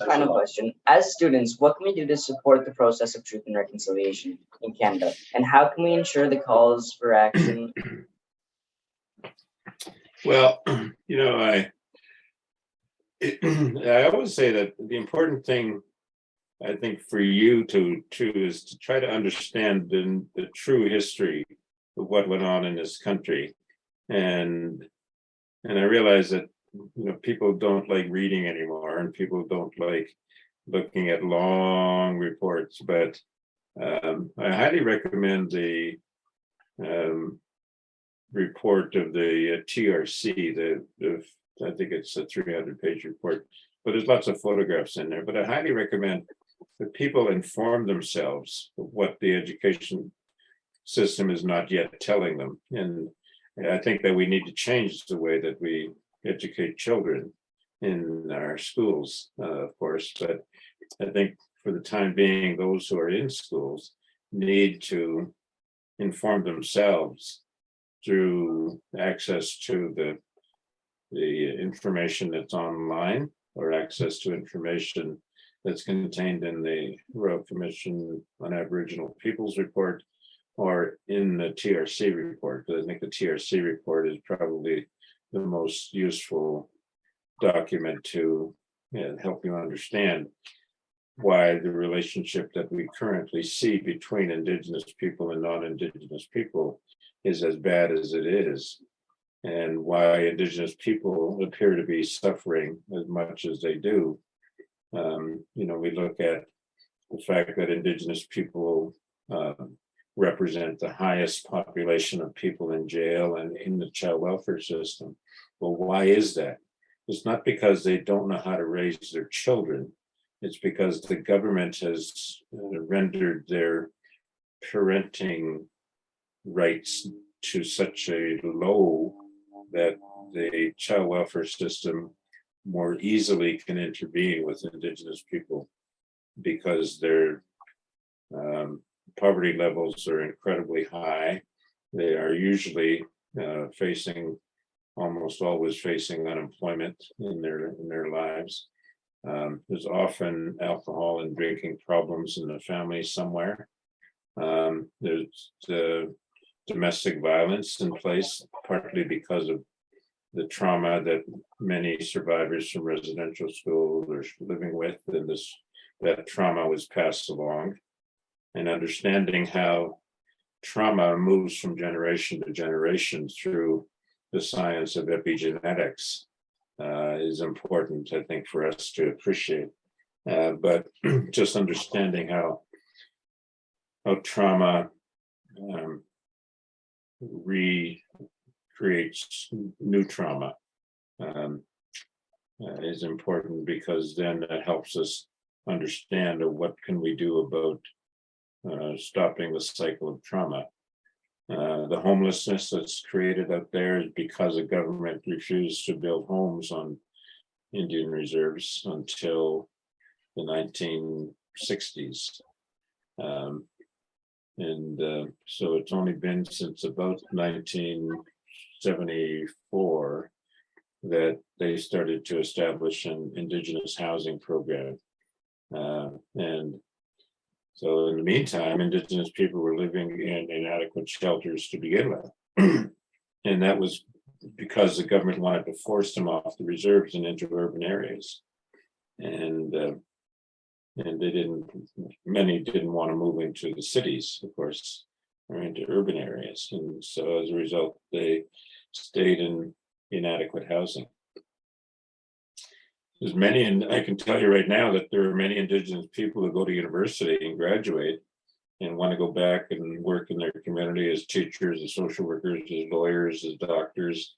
Final question. As students, what can we do to support the process of truth and reconciliation in Canada? And how can we ensure the calls for action? Well, I always say that the important thing, I think, for you to is to try to understand the true history of what went on in this country, and I realize that people don't like reading anymore, and people don't like looking at long reports. But I highly recommend the report of the TRC. I think it's a 300-page report, but there's lots of photographs in there. But I highly recommend that people inform themselves of what the education system is not yet telling them. And I think that we need to change the way that we educate children in our schools, of course. But I think for the time being, those who are in schools need to inform themselves through access to the information that's online, or access to information that's contained in the Royal Commission on Aboriginal Peoples report, or in the TRC report. Because I think the TRC report is probably the most useful document to help you understand why the relationship that we currently see between Indigenous people and non-Indigenous people is as bad as it is, and why Indigenous people appear to be suffering as much as they do. We look at the fact that Indigenous people represent the highest population of people in jail and in the child welfare system. Well, why is that? It's not because they don't know how to raise their children. It's because the government has rendered their parenting rights to such a low that the child welfare system more easily can intervene with Indigenous people, because their poverty levels are incredibly high. They are usually almost always facing unemployment in their lives. There's often alcohol and drinking problems in the family somewhere. There's domestic violence in place, partly because of the trauma that many survivors from residential schools are living with, and that trauma was passed along. And understanding how trauma moves from generation to generation through the science of epigenetics is important, I think, for us to appreciate. But just understanding how trauma recreates new trauma is important, because then that helps us understand what can we do about stopping the cycle of trauma. The homelessness that's created out there is because the government refused to build homes on Indian reserves until the 1960s. So it's only been since about 1974 that they started to establish an Indigenous housing program. And so in the meantime, Indigenous people were living in inadequate shelters to begin with. And that was because the government wanted to force them off the reserves and into urban areas. And many didn't want to move into the cities, of course, or into urban areas. And so as a result, they stayed in inadequate housing. There's many, and I can tell you right now that there are many Indigenous people who go to university and graduate and want to go back and work in their community as teachers, as social workers, as lawyers, as doctors,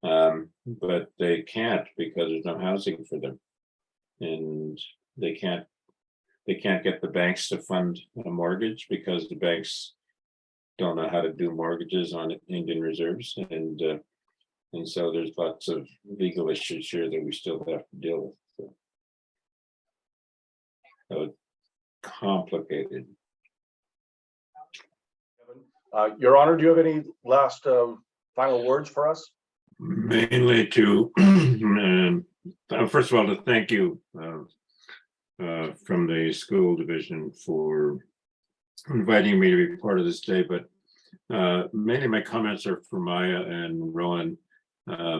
but they can't, because there's no housing for them, and they can't get the banks to fund a mortgage, because the banks don't know how to do mortgages on Indian reserves, and so there's lots of legal issues here that we still have to deal with. So complicated. Your Honor, do you have any last final words for us? Mainly to, first of all, to thank you, from the school division for inviting me to be part of this day, but many of my comments are for Maya and Rowan. I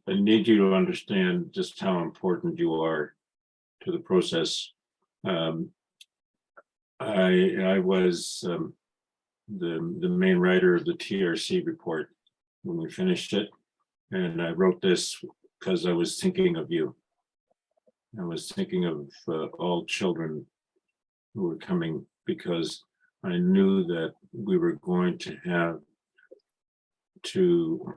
need you to understand just how important you are to the process. I was the main writer of the TRC report when we finished it, and I wrote this because I was thinking of you. I was thinking of all children who were coming, because I knew that we were going to have to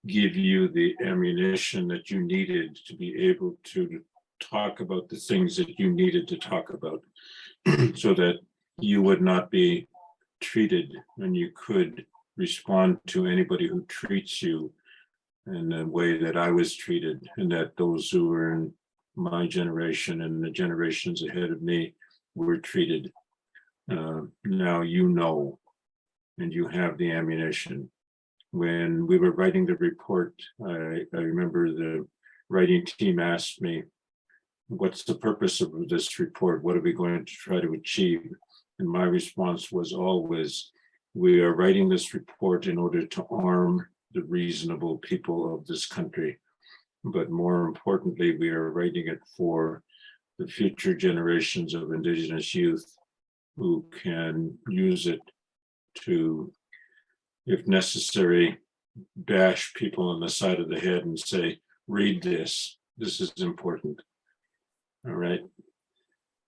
give you the ammunition that you needed to be able to talk about the things that you needed to talk about, so that you would not be treated, and you could respond to anybody who treats you in the way that I was treated, and that those who were in my generation and the generations ahead of me were treated. Now you know, and you have the ammunition. When we were writing the report, I remember the writing team asked me, what's the purpose of this report? What are we going to try to achieve? And my response was always, we are writing this report in order to arm the reasonable people of this country. But more importantly, we are writing it for the future generations of Indigenous youth who can use it to, if necessary, bash people on the side of the head and say, read this, this is important. All right.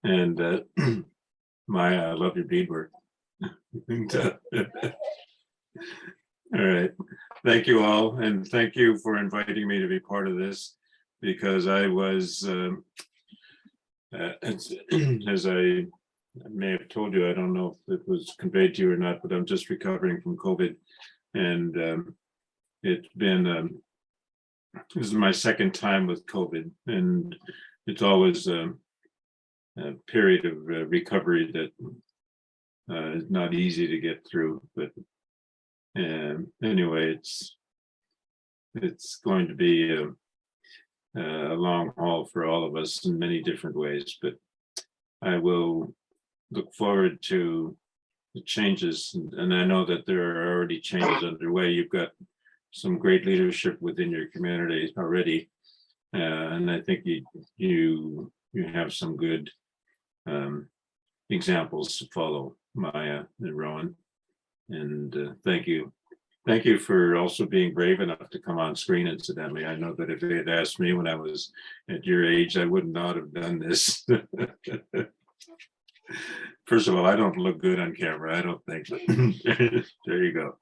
And Maya, I love your beadwork. All right. Thank you all. And thank you for inviting me to be part of this, because I was, as I may have told you, I don't know if it was conveyed to you or not, but I'm just recovering from COVID. And it's been, this is my second time with COVID, and it's always a period of recovery that is not easy to get through. But anyway, it's going to be a long haul for all of us in many different ways, but I will look forward to the changes, and I know that there are already changes underway. You've got some great leadership within your community already, and I think you have some good examples to follow, Maya and Rowan. And thank you for also being brave enough to come on screen. Incidentally, I know that if they had asked me when I was at your age, I would not have done this. First of all, I don't look good on camera, I don't think. There you go.